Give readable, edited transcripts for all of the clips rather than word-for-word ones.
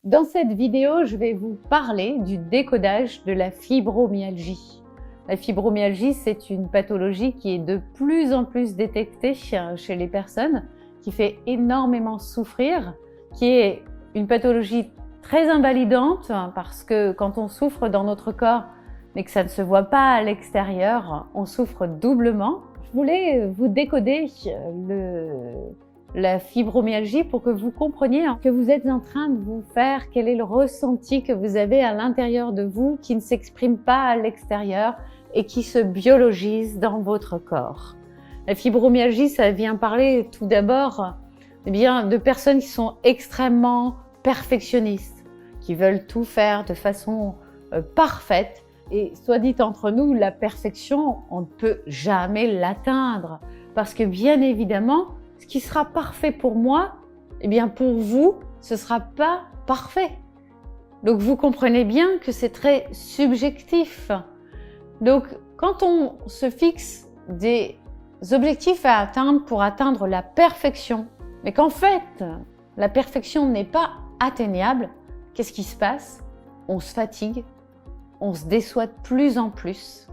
Dans cette vidéo, je vais vous parler du décodage de la fibromyalgie. La fibromyalgie, c'est une pathologie qui est de plus en plus détectée chez les personnes, qui fait énormément souffrir, qui est une pathologie très invalidante parce que quand on souffre dans notre corps, mais que ça ne se voit pas à l'extérieur, on souffre doublement. Je voulais vous décoder la fibromyalgie pour que vous compreniez que vous êtes en train de vous faire, quel est le ressenti que vous avez à l'intérieur de vous qui ne s'exprime pas à l'extérieur et qui se biologise dans votre corps. La fibromyalgie, ça vient parler tout d'abord de personnes qui sont extrêmement perfectionnistes, qui veulent tout faire de façon parfaite. Et soit dit entre nous, la perfection, on ne peut jamais l'atteindre parce que bien évidemment, ce qui sera parfait pour moi, eh bien pour vous, ce ne sera pas parfait. Donc vous comprenez bien que c'est très subjectif. Donc quand on se fixe des objectifs à atteindre pour atteindre la perfection, mais qu'en fait, la perfection n'est pas atteignable, qu'est-ce qui se passe? On se fatigue, on se déçoit de plus en plus,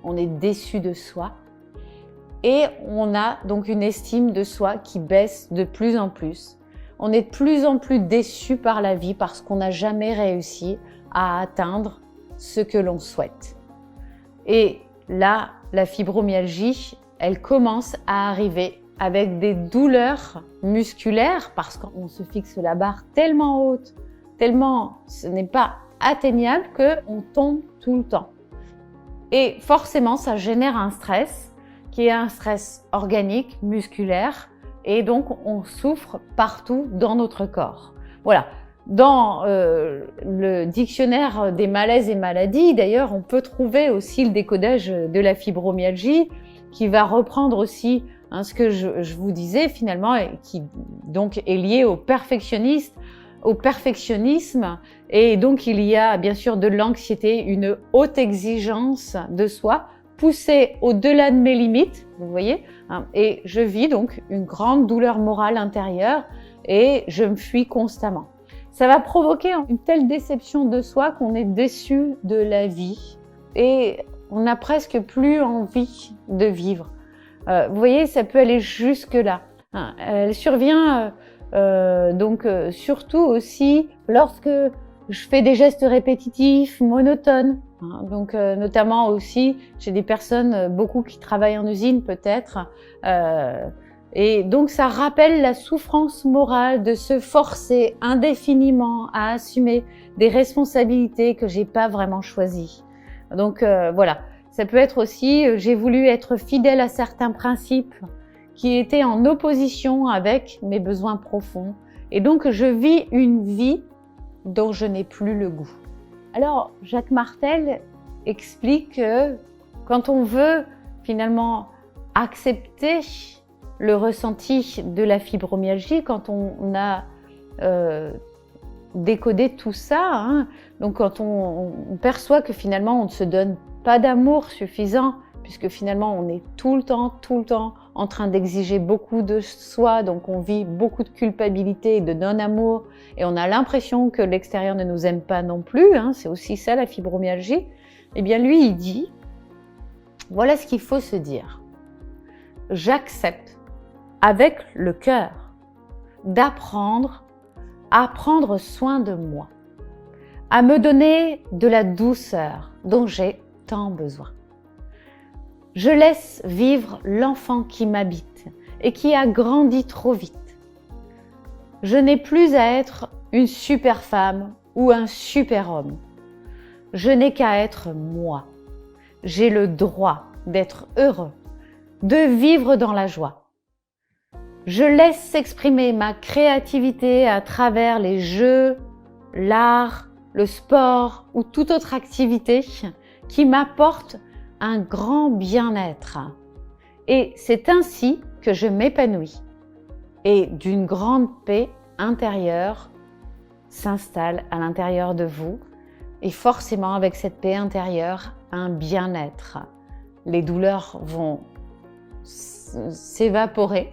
on est déçu de soi et on a donc une estime de soi qui baisse de plus en plus. On est de plus en plus déçu par la vie parce qu'on n'a jamais réussi à atteindre ce que l'on souhaite. Et là, la fibromyalgie, elle commence à arriver avec des douleurs musculaires parce qu'on se fixe la barre tellement haute, tellement ce n'est pas atteignable qu'on tombe tout le temps. Et forcément, ça génère un stress qui est un stress organique, musculaire, et donc on souffre partout dans notre corps. Voilà. Dans le dictionnaire des malaises et maladies, d'ailleurs, on peut trouver aussi le décodage de la fibromyalgie qui va reprendre aussi ce que je vous disais finalement et qui donc est lié au perfectionnisme, et donc il y a bien sûr de l'anxiété, une haute exigence de soi, poussée au-delà de mes limites, vous voyez, et je vis donc une grande douleur morale intérieure et je me fuis constamment. Ça va provoquer une telle déception de soi qu'on est déçu de la vie et on n'a presque plus envie de vivre. Vous voyez, ça peut aller jusque-là. Elle survient surtout aussi lorsque je fais des gestes répétitifs, monotones. Donc notamment aussi chez des personnes, beaucoup qui travaillent en usine peut-être. Et donc ça rappelle la souffrance morale de se forcer indéfiniment à assumer des responsabilités que j'ai pas vraiment choisies. Donc voilà, ça peut être aussi, j'ai voulu être fidèle à certains principes qui étaient en opposition avec mes besoins profonds. Et donc je vis une vie dont je n'ai plus le goût. Alors, Jacques Martel explique que quand on veut finalement accepter le ressenti de la fibromyalgie, quand on a décodé tout ça, donc quand on perçoit que finalement on ne se donne pas d'amour suffisant, puisque finalement on est tout le temps en train d'exiger beaucoup de soi, donc on vit beaucoup de culpabilité et de non-amour, et on a l'impression que l'extérieur ne nous aime pas non plus, c'est aussi ça la fibromyalgie. Eh bien lui, il dit, voilà ce qu'il faut se dire. J'accepte avec le cœur d'apprendre à prendre soin de moi, à me donner de la douceur dont j'ai tant besoin. Je laisse vivre l'enfant qui m'habite et qui a grandi trop vite. Je n'ai plus à être une super femme ou un super homme. Je n'ai qu'à être moi. J'ai le droit d'être heureux, de vivre dans la joie. Je laisse s'exprimer ma créativité à travers les jeux, l'art, le sport ou toute autre activité qui m'apporte un grand bien-être. Et c'est ainsi que je m'épanouis et d'une grande paix intérieure s'installe à l'intérieur de vous et forcément avec cette paix intérieure, un bien-être. Les douleurs vont s'évaporer.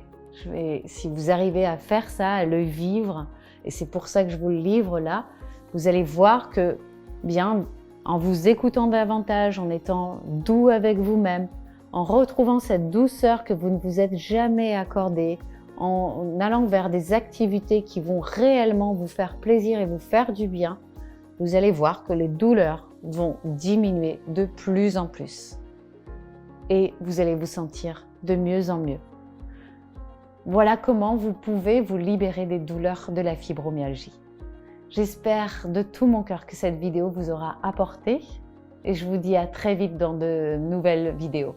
Si vous arrivez à faire ça, à le vivre, et c'est pour ça que je vous le livre là, Vous allez voir que, bien, en vous écoutant davantage, en étant doux avec vous-même, en retrouvant cette douceur que vous ne vous êtes jamais accordée, en allant vers des activités qui vont réellement vous faire plaisir et vous faire du bien, vous allez voir que les douleurs vont diminuer de plus en plus. Et vous allez vous sentir de mieux en mieux. Voilà comment vous pouvez vous libérer des douleurs de la fibromyalgie. J'espère de tout mon cœur que cette vidéo vous aura apporté et je vous dis à très vite dans de nouvelles vidéos.